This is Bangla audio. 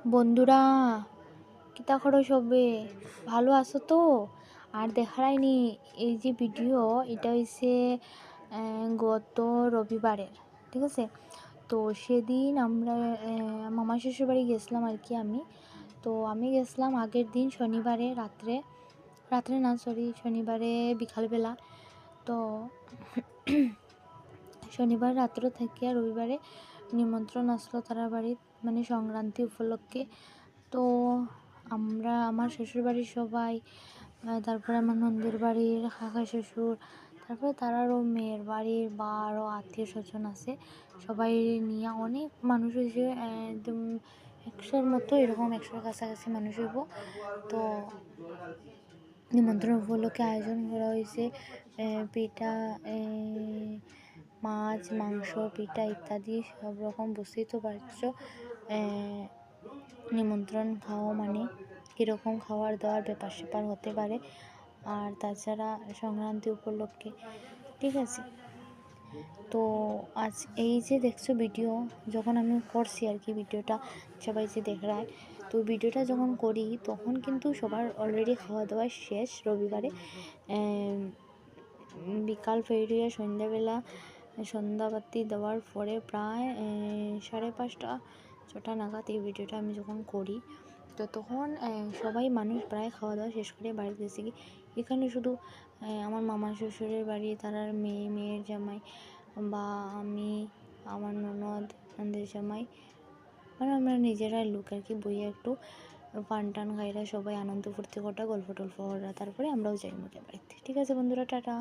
বন্ধুরা কিতা করো সবে, ভালো আছো তো? আর দেখারাইনি এই যে ভিডিও, এটা হইছে গত রবিবারের, ঠিক আছে। তো সেদিন আমরা মামা শ্বশুর বাড়ি গেছিলাম আর কি। আমি গেছিলাম আগের দিন শনিবারে রাত্রে, না সরি, শনিবারে বিকালবেলা। তো শনিবার রাত্র থেকে রবিবারে নিমন্ত্রণ আসলো তারা বাড়ির, মানে সংক্রান্তি উপলক্ষে। তো আমার শ্বশুরবাড়ির সবাই, তারপরে আমার নন্দের বাড়ির কাকা শ্বশুর, তারপরে তারারও মেয়ের বাড়ির বা আরও আত্মীয় স্বজন আছে, সবাই নিয়ে অনেক মানুষ হয়েছে। একদম 100-র মতো, এরকম 100-র কাছাকাছি মানুষ হইব। তো নিমন্ত্রণ উপলক্ষে আয়োজন করা হয়েছে পিঠা, মাছ, মাংস, পিঠা ইত্যাদি সব রকম। বুঝতেই তো পারছো নিমন্ত্রণ খাওয়া মানে কীরকম খাওয়ার দাওয়ার ব্যাপার স্যাপার হতে পারে। আর তাছাড়া সংক্রান্তি উপলক্ষে, ঠিক আছে। তো আজ এই যে দেখছো ভিডিও, যখন আমি করছি আর কি ভিডিওটা, সবাই যে দেখায়, তো ভিডিওটা যখন করি তখন কিন্তু সবার অলরেডি খাওয়া দাওয়া শেষ রবিবারে। বিকাল পেরিয়ে সন্ধ্যাবেলা সন্ধ্যাবাতি দেওয়ার পরে প্রায় 5:30-6টা নাগাদ এই ভিডিওটা আমি যখন করি, তো তখন সবাই মানুষ প্রায় খাওয়া দাওয়া শেষ করে বাড়ি গেছে কি। এখানে শুধু আমার মামা শ্বশুরের বাড়ি, তারার মেয়ের জামাই, বা আমি, আমার ননদের জামাই, মানে আমরা নিজেরাই লোক আর কি, বইয়ে একটু পান টান খাইরা সবাই আনন্দ ফুর্তি করা, গল্প টল্প করা, তারপরে আমরাও যাই মোটে বাড়িতে। ঠিক আছে বন্ধুরা, টাটা।